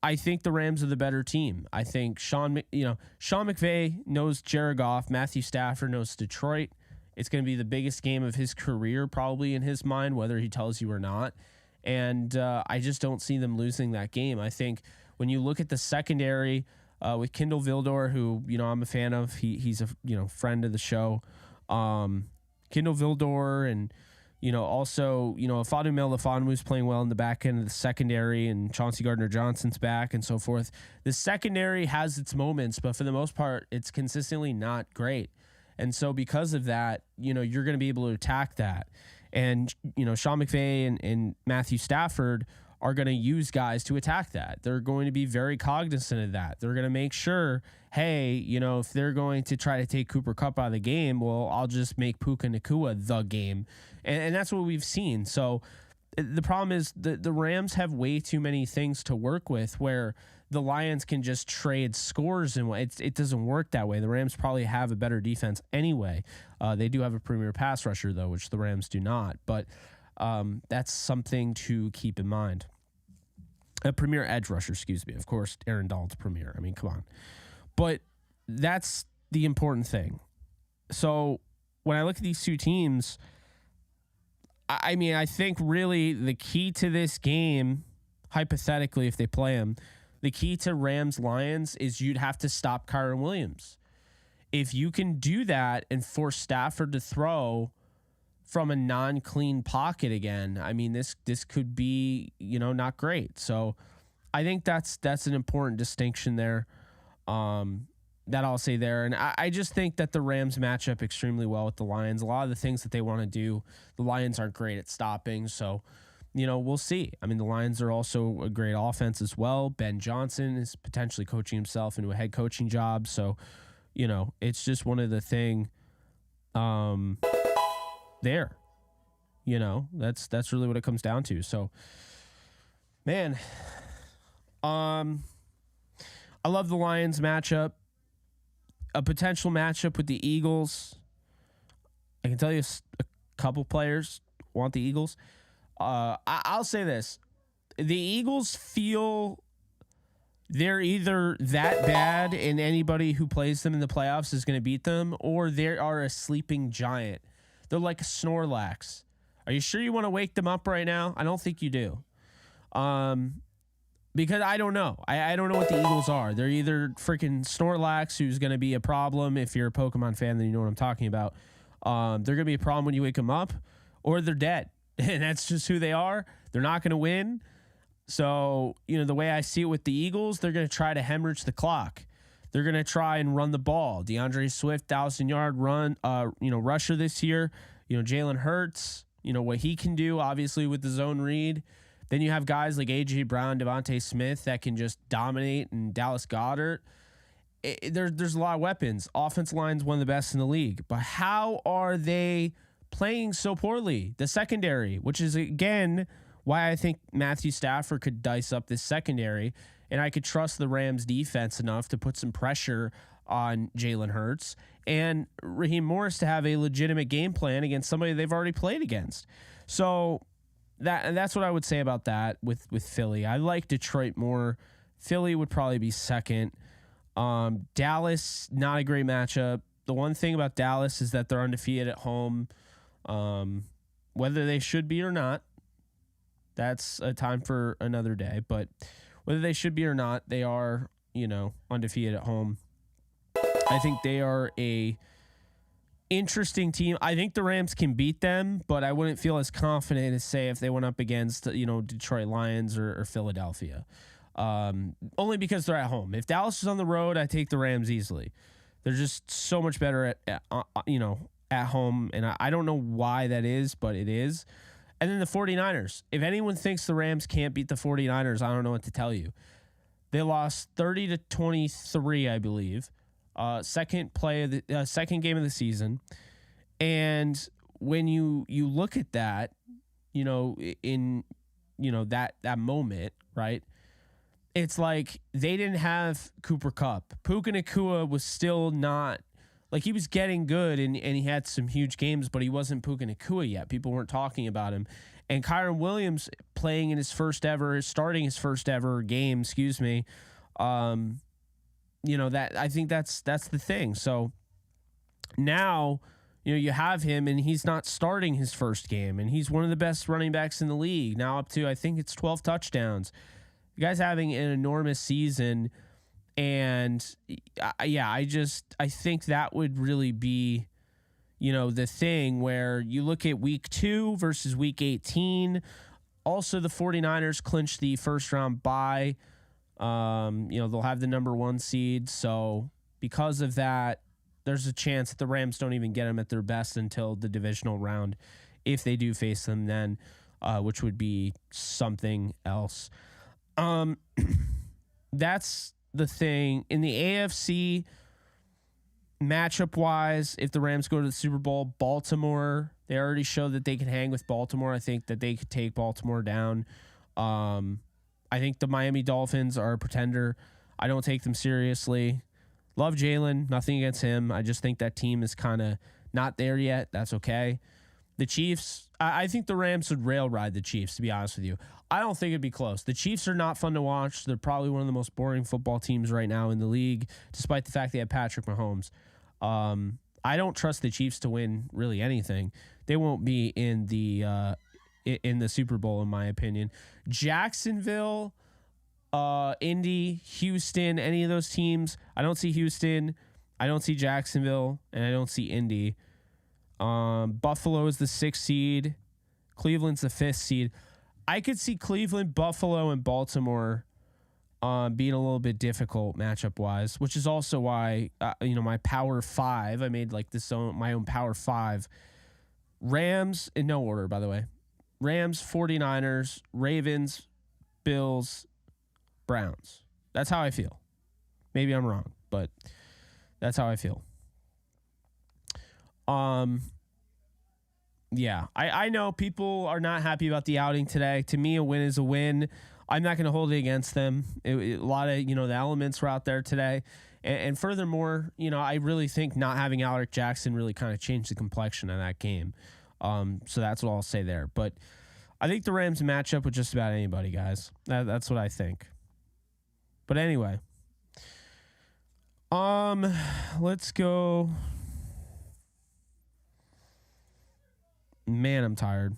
I think the Rams are the better team. I think Sean McVay knows Jared Goff. Matthew Stafford knows Detroit. It's going to be the biggest game of his career, probably in his mind, whether he tells you or not. And I just don't see them losing that game. I think when you look at the secondary with Kindle Vildor, who I'm a fan of, he's a friend of the show. Kindle Vildor and Also, Fadu Melifonwu playing well in the back end of the secondary, and Chauncey Gardner-Johnson's back and so forth. The secondary has its moments, but for the most part, it's consistently not great. And so because of that, you're going to be able to attack that. And, Sean McVay and Matthew Stafford are going to use guys to attack that. They're going to be very cognizant of that. They're going to make sure, hey, if they're going to try to take Cooper Kupp out of the game, well, I'll just make Puka Nacua the game. And that's what we've seen. So the problem is the Rams have way too many things to work with where the Lions can just trade scores, and it doesn't work that way. The Rams probably have a better defense anyway. They do have a premier pass rusher, though, which the Rams do not. But that's something to keep in mind. A premier edge rusher, excuse me. Of course, Aaron Donald's premier. I mean, come on. But that's the important thing. So when I look at these two teams, I think really the key to this game, hypothetically, if they play them, the key to Rams-Lions is you'd have to stop Kyren Williams. If you can do that and force Stafford to throw from a non-clean pocket again, this could be, not great. So I think that's an important distinction there. That I'll say there. And I just think that the Rams match up extremely well with the Lions. A lot of the things that they want to do, the Lions aren't great at stopping. So, we'll see. The Lions are also a great offense as well. Ben Johnson is potentially coaching himself into a head coaching job. So, it's just one of the thing there. That's really what it comes down to. So, man, I love the Lions matchup. A potential matchup with the Eagles. I can tell you a couple players want the Eagles. I'll say this. The Eagles feel they're either that bad and anybody who plays them in the playoffs is going to beat them, or they are a sleeping giant. They're like a Snorlax. Are you sure you want to wake them up right now? I don't think you do. Because I don't know. I don't know what the Eagles are. They're either freaking Snorlax, who's going to be a problem. If you're a Pokemon fan, then you know what I'm talking about. They're going to be a problem when you wake them up, or they're dead. And that's just who they are. They're not going to win. So, the way I see it with the Eagles, they're going to try to hemorrhage the clock. They're going to try and run the ball. DeAndre Swift, 1,000-yard rusher this year. Jalen Hurts, what he can do, obviously, with the zone read. Then you have guys like A.J. Brown, Devontae Smith that can just dominate, and Dallas Goedert. There's a lot of weapons. Offensive line's one of the best in the league. But how are they playing so poorly? The secondary, which is, again, why I think Matthew Stafford could dice up this secondary, and I could trust the Rams defense enough to put some pressure on Jalen Hurts and Raheem Morris to have a legitimate game plan against somebody they've already played against. So that's what I would say about that with Philly. I like Detroit more. Philly would probably be second. Dallas, not a great matchup. The one thing about Dallas is that they're undefeated at home. Whether they should be or not, that's a time for another day. But whether they should be or not, they are, undefeated at home. I think they are a interesting team. I think the Rams can beat them, but I wouldn't feel as confident as, say, if they went up against, Detroit Lions or Philadelphia. Only because they're at home. If Dallas is on the road, I take the Rams easily. They're just so much better at home, and I don't know why that is, but it is. And then the 49ers. If anyone thinks the Rams can't beat the 49ers, I don't know what to tell you. They lost 30-23, I believe. Second game of the season. And when you look at that, in that moment, right? It's like they didn't have Cooper Kupp. Puka Nacua was still not, like, he was getting good and he had some huge games, but he wasn't Puka Nacua yet. People weren't talking about him. And Kyren Williams starting his first ever game, that I think that's the thing. So now, you have him and he's not starting his first game, and he's one of the best running backs in the league now, up to, I think it's 12 touchdowns. The guy's having an enormous season. And I think that would really be, the thing where you look at week 2 versus week 18. Also, the 49ers clinched the first round bye. They'll have the number 1 seed. So because of that, there's a chance that the Rams don't even get them at their best until the divisional round, if they do face them then, which would be something else. That's the thing. In the AFC, matchup wise, if the Rams go to the Super Bowl, Baltimore, they already showed that they can hang with Baltimore. I think that they could take Baltimore down. I think the Miami Dolphins are a pretender. I don't take them seriously. Love Jalen, nothing against him. I just think that team is kind of not there yet. That's okay. The Chiefs, I think the Rams would rail ride the Chiefs, to be honest with you. I don't think it'd be close. The Chiefs are not fun to watch. They're probably one of the most boring football teams right now in the league, despite the fact they have Patrick Mahomes. I don't trust the Chiefs to win really anything. They won't be in the Super Bowl, in my opinion. Jacksonville, Indy, Houston, any of those teams. I don't see Houston. I don't see Jacksonville, and I don't see Indy. Buffalo is the 6th seed. Cleveland's the 5th seed. I could see Cleveland, Buffalo, and Baltimore being a little bit difficult matchup wise, which is also why my Power 5. I made like my own Power 5. Rams in no order, by the way. Rams, 49ers, Ravens, Bills, Browns. That's how I feel. Maybe I'm wrong, but that's how I feel. Yeah, I know people are not happy about the outing today. To me, a win is a win. I'm not going to hold it against them. A lot of, the elements were out there today. And furthermore, I really think not having Alec Jackson really kind of changed the complexion of that game. So that's what I'll say there. But I think the Rams match up with just about anybody, guys. That's what I think. But anyway, let's go. Man, I'm tired.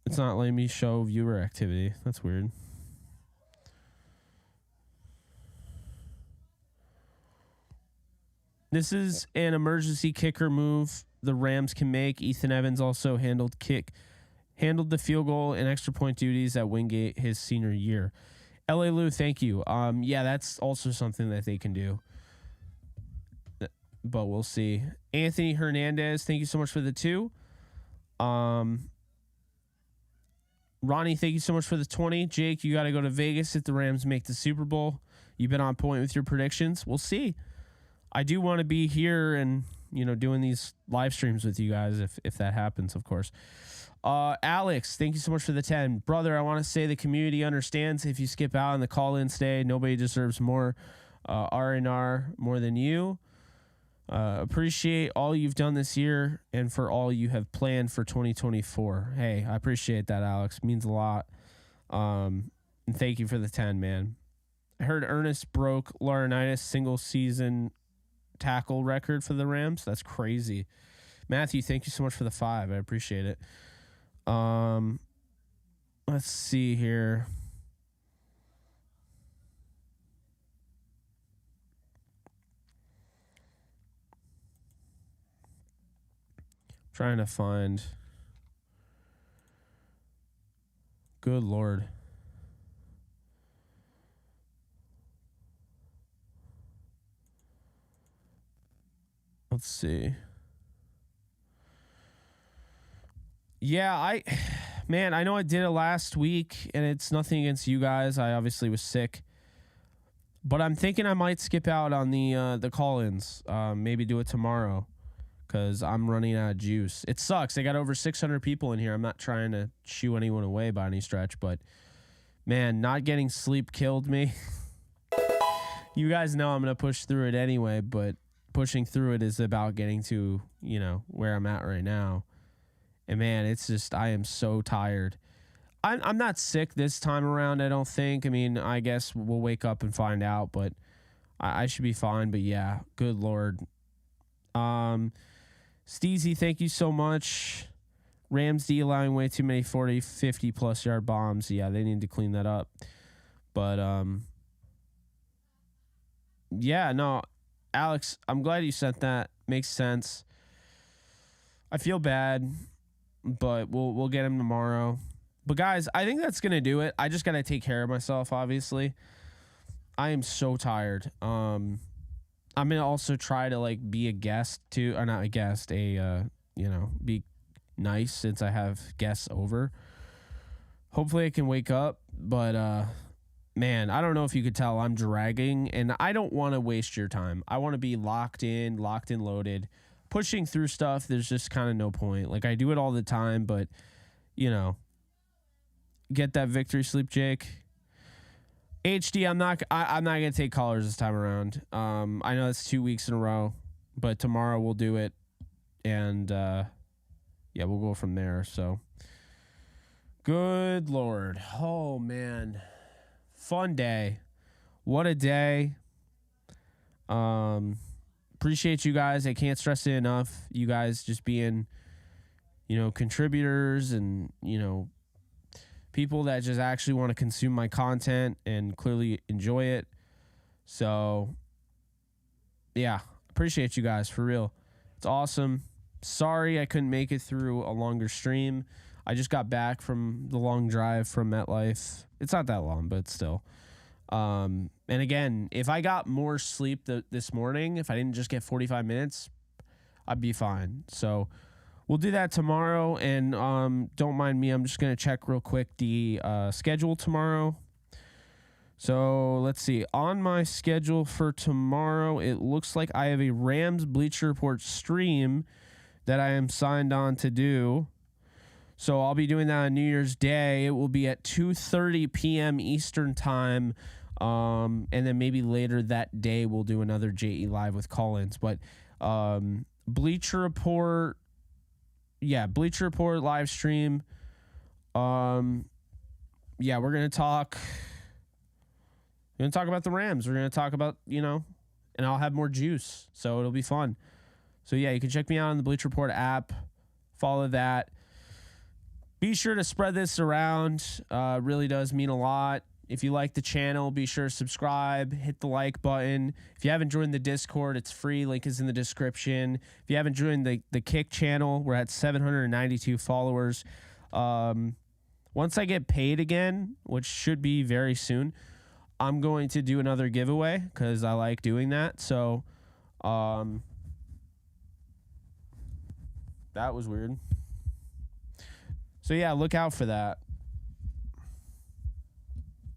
It's not letting me show viewer activity. That's weird. This is an emergency kicker move the Rams can make. Ethan Evans also handled the field goal and extra point duties at Wingate his senior year. LA Lou, thank you. Yeah, that's also something that they can do. But we'll see. Anthony Hernandez, thank you so much for the 2. Ronnie, thank you so much for the 20. Jake, you got to go to Vegas if the Rams make the Super Bowl. You've been on point with your predictions. We'll see. I do want to be here and, doing these live streams with you guys if that happens, of course. Alex, thank you so much for the 10. Brother, I want to say the community understands if you skip out on the call-in stay, nobody deserves more R&R more than you. Appreciate all you've done this year and for all you have planned for 2024. Hey, I appreciate that, Alex. It means a lot. And thank you for the 10, man. I heard Ernest broke Laurinaitis single season tackle record for the Rams. That's crazy. Matthew, thank you so much for the 5. I appreciate it. Let's see here. Trying to find. Good Lord. Let's see. Yeah, I know I did it last week, and it's nothing against you guys. I obviously was sick. But I'm thinking I might skip out on the call-ins. Maybe do it tomorrow. Because I'm running out of juice. It sucks. I got over 600 people in here. I'm not trying to shoo anyone away by any stretch, but man, not getting sleep killed me. You guys know I'm going to push through it anyway, but pushing through it is about getting to, where I'm at right now. And man, it's just, I am so tired. I'm not sick this time around, I don't think. I mean, I guess we'll wake up and find out, but I should be fine. But yeah, good Lord. Steezy, thank you so much. Rams D allowing way too many 40, 50 plus yard bombs. Yeah, they need to clean that up. But Yeah, no, Alex, I'm glad you sent that. Makes sense. I feel bad, but we'll get him tomorrow. But guys, I think that's gonna do it. I just gotta take care of myself, obviously. I am so tired. I'm gonna also try to like be a guest too, or not a guest, be nice since I have guests over. Hopefully I can wake up, but man, I don't know if you could tell I'm dragging, and I don't want to waste your time. I want to be locked in, loaded. Pushing through stuff, there's just kind of no point. Like I do it all the time, but get that victory sleep, Jake. HD, I'm not gonna take callers this time around. I know it's 2 weeks in a row, but tomorrow we'll do it, and we'll go from there. So, good Lord, oh man, fun day, what a day. Appreciate you guys. I can't stress it enough. You guys just being, contributors and people that just actually want to consume my content and clearly enjoy it. So, yeah, appreciate you guys for real. It's awesome. Sorry I couldn't make it through a longer stream. I just got back from the long drive from MetLife. It's not that long, but still. And again, if I got more sleep this morning, if I didn't just get 45 minutes, I'd be fine. So we'll do that tomorrow. And don't mind me. I'm just going to check real quick the schedule tomorrow. So let's see. On my schedule for tomorrow, it looks like I have a Rams Bleacher Report stream that I am signed on to do. So I'll be doing that on New Year's Day. It will be at 2:30 p.m. Eastern time. And then maybe later that day we'll do another JE Live with Collins. But Bleacher Report live stream. We're gonna talk about the Rams. We're gonna talk about, and I'll have more juice. So it'll be fun. So yeah, you can check me out on the Bleacher Report app. Follow that. Be sure to spread this around. Really does mean a lot. If you like the channel, be sure to subscribe, hit the like button. If you haven't joined the Discord, it's free. Link is in the description. If you haven't joined the Kick channel, we're at 792 followers. Once I get paid again, which should be very soon, I'm going to do another giveaway because I like doing that. So that was weird. So yeah, look out for that.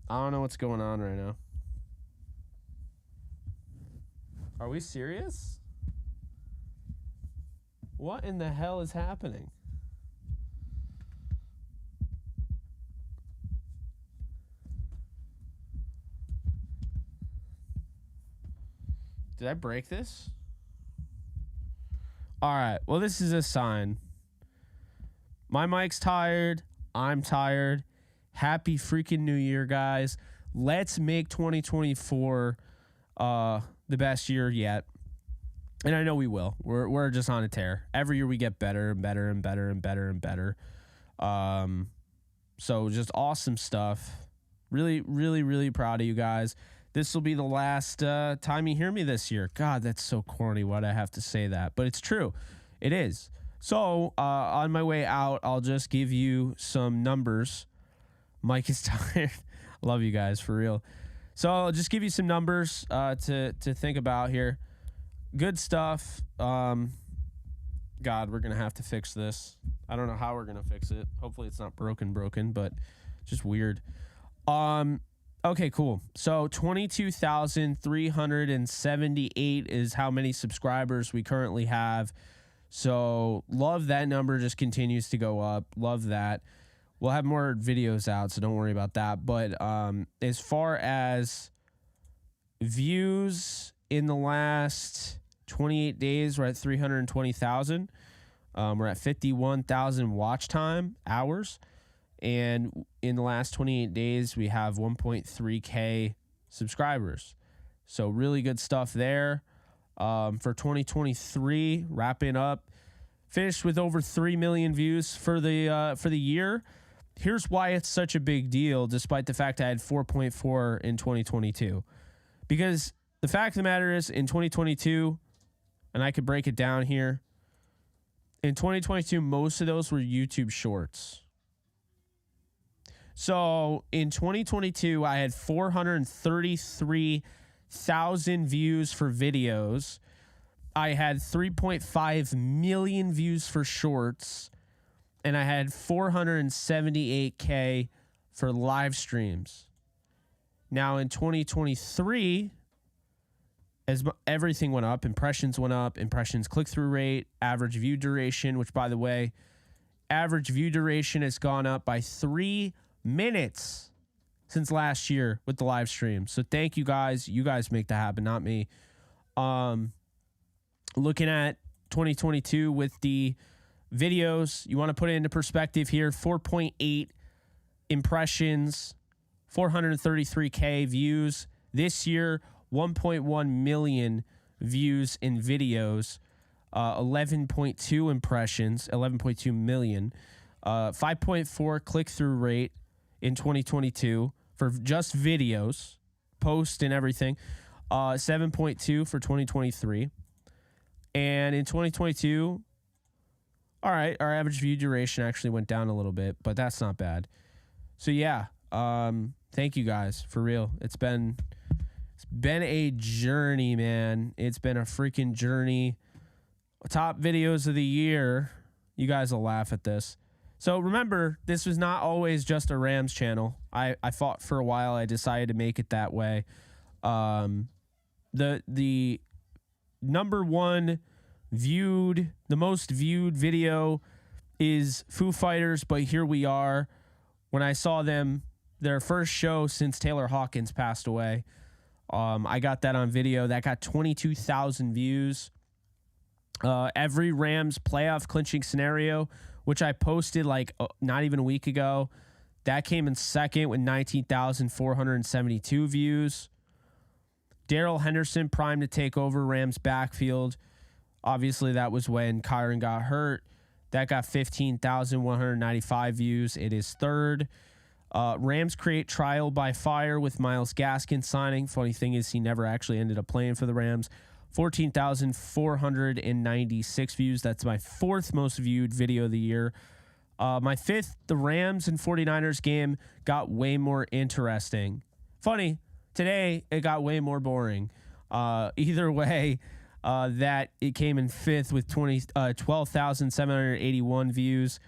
I don't know what's going on right now. Are we serious? What in the hell is happening? Did I break this? All right. Well, this is a sign. My mic's tired. I'm tired. Happy freaking New Year, guys. Let's make 2024 the best year yet. And I know we will. We're just on a tear. Every year we get better and better and better and better and better. So just awesome stuff. Really, really, really proud of you guys. This will be the last time you hear me this year. God, that's so corny. Why'd I have to say that? But it's true. It is. So on my way out, I'll just give you some numbers. Mike is tired. Love you guys, for real. So I'll just give you some numbers to think about here. Good stuff. God, we're going to have to fix this. I don't know how we're going to fix it. Hopefully it's not broken, but just weird. Okay, cool. So 22,378 is how many subscribers we currently have. So love that number just continues to go up. Love that. We'll have more videos out, so don't worry about that. But as far as views in the last 28 days, we're at 320,000. We're at 51,000 watch time hours. And in the last 28 days, we have 1.3K subscribers. So really good stuff there. For 2023, wrapping up, finished with over 3 million views for the year. Here's why it's such a big deal, despite the fact I had 4.4 in 2022. Because the fact of the matter is, in 2022, and I could break it down here, in 2022, most of those were YouTube shorts. So in 2022, I had 433,000 views for videos. I had 3.5 million views for shorts, and I had 478K for live streams. Now in 2023, as everything went up, impressions, click-through rate, average view duration, which, by the way, average view duration has gone up by 3 minutes since last year with the live stream. So thank you guys. You guys make that happen, not me. Looking at 2022 with the videos, you want to put it into perspective here. 4.8 impressions, 433K views. This year, 1.1 million views in videos, 11.2 impressions, 11.2 million, 5.4 click-through rate in 2022 for just videos, post and everything, 7.2 for 2023. And in 2022, all right, our average view duration actually went down a little bit, but that's not bad. So yeah, thank you guys, for real. It's been a journey, man. It's been a freaking journey. Top videos of the year. You guys will laugh at this. So remember, this was not always just a Rams channel. I fought for a while. I decided to make it that way. The number one viewed, the most viewed video is Foo Fighters, but here we are. When I saw them, their first show since Taylor Hawkins passed away, I got that on video. That got 22,000 views. Every Rams playoff clinching scenario, which I posted like not even a week ago, that came in second with 19,472 views. Darrell Henderson primed to take over Rams backfield. Obviously, that was when Kyron got hurt. That got 15,195 views. It is third. Rams create trial by fire with Myles Gaskin signing. Funny thing is, he never actually ended up playing for the Rams. 14,496 views. That's my fourth most viewed video of the year. My fifth, the Rams and 49ers game got way more interesting. Funny, today it got way more boring. Either way, that it came in fifth with 12,781 views.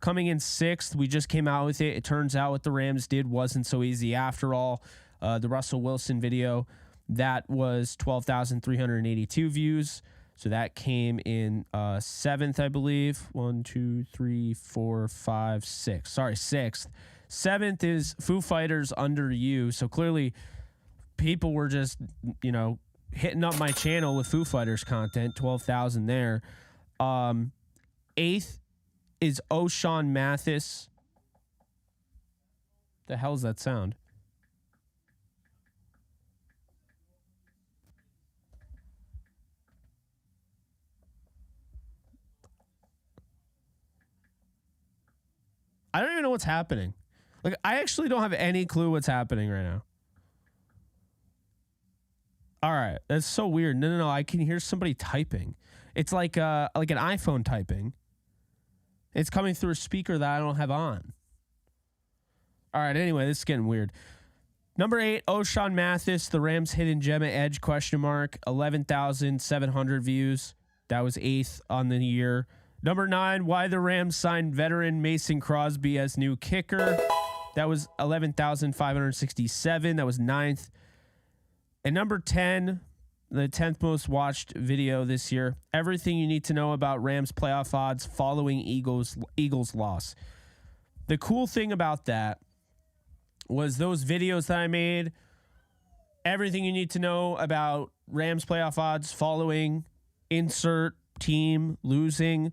Coming in sixth, we just came out with it. It turns out what the Rams did wasn't so easy after all. The Russell Wilson video, that was 12,382 views. So that came in seventh, I believe. 1, 2, 3, 4, 5, 6. Sorry, sixth. Seventh is Foo Fighters Under You. So clearly people were just, hitting up my channel with Foo Fighters content. 12,000 there. Eighth is O'Shawn Mathis. The hell's that sound? I don't even know what's happening. Like, I actually don't have any clue what's happening right now. All right, that's so weird. No, I can hear somebody typing. It's like an iPhone typing. It's coming through a speaker that I don't have on. All right, anyway, this is getting weird. Number 8, O'Shawn Mathis, the Rams hidden gem at edge, ? 11,700 views. That was 8th on the year. Number 9, why the Rams signed veteran Mason Crosby as new kicker. That was 11,567. That was 9th. And number 10, the 10th most watched video this year. Everything you need to know about Rams playoff odds following Eagles loss. The cool thing about that was those videos that I made. Everything you need to know about Rams playoff odds following insert team losing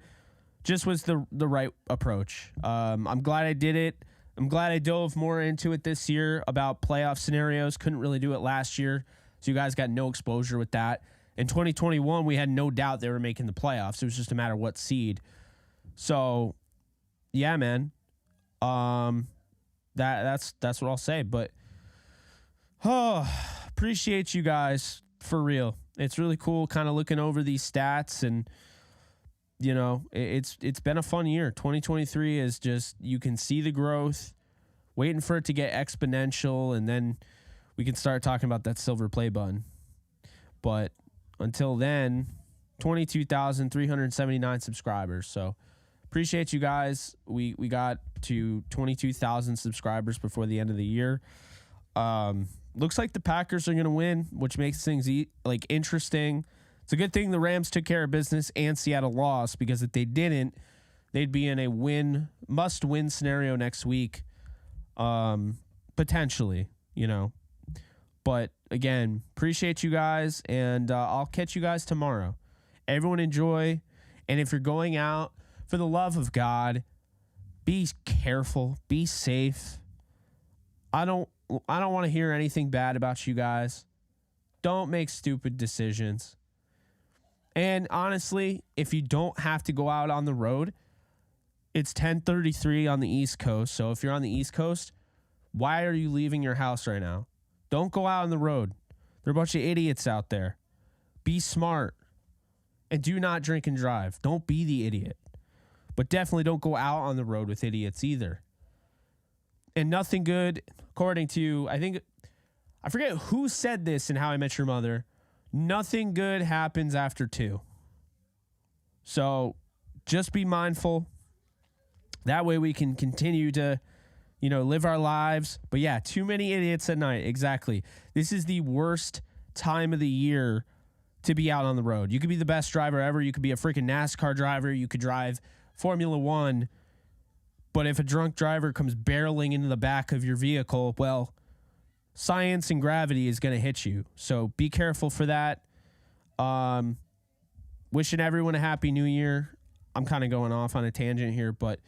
just was the right approach. I'm glad I did it. I'm glad I dove more into it this year about playoff scenarios. Couldn't really do it last year, so you guys got no exposure with that. In 2021, we had no doubt they were making the playoffs. It was just a matter of what seed. So, yeah, man. That's what I'll say. But appreciate you guys For real. It's really cool kind of looking over these stats, and you know, it's been a fun year. 2023 is just, you can see the growth, waiting for it to get exponential, and then we can start talking about that silver play button. But until then, 22,379 subscribers. So appreciate you guys. We got to 22,000 subscribers before the end of the year. Looks like the Packers are going to win, which makes things interesting. It's a good thing the Rams took care of business and Seattle lost, because if they didn't, they'd be in a must-win scenario next week, potentially, you know. But again, appreciate you guys, and I'll catch you guys tomorrow. Everyone enjoy, and if you're going out, for the love of God, be careful, be safe. I don't want to hear anything bad about you guys. Don't make stupid decisions. And honestly, if you don't have to go out on the road, it's 10:33 on the East Coast. So if you're on the East Coast, why are you leaving your house right now? Don't go out on the road. There are a bunch of idiots out there. Be smart. And do not drink and drive. Don't be the idiot. But definitely don't go out on the road with idiots either. And nothing good, according to, I forget who said this in How I Met Your Mother, nothing good happens after 2. So just be mindful. That way we can continue to, you know, live our lives. But yeah, too many idiots at night. Exactly. This is the worst time of the year to be out on the road. You could be the best driver ever. You could be a freaking NASCAR driver. You could drive Formula One. But if a drunk driver comes barreling into the back of your vehicle, well, science and gravity is going to hit you. So be careful for that. Wishing everyone a happy new year. I'm kind of going off on a tangent here, but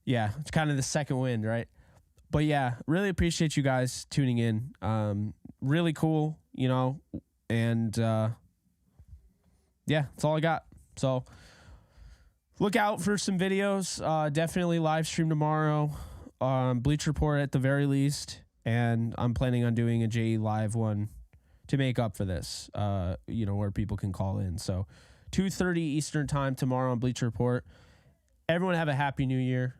yeah, it's kind of the second wind, right? But yeah, really appreciate you guys tuning in. Really cool, you know, and yeah, that's all I got. So look out for some videos. Definitely live stream tomorrow. Bleach Report at the very least. And I'm planning on doing a JE Live one to make up for this, you know, where people can call in. So 2:30 Eastern time tomorrow on Bleach Report. Everyone have a happy new year.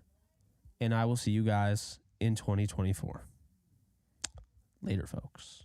And I will see you guys in 2024. Later, folks.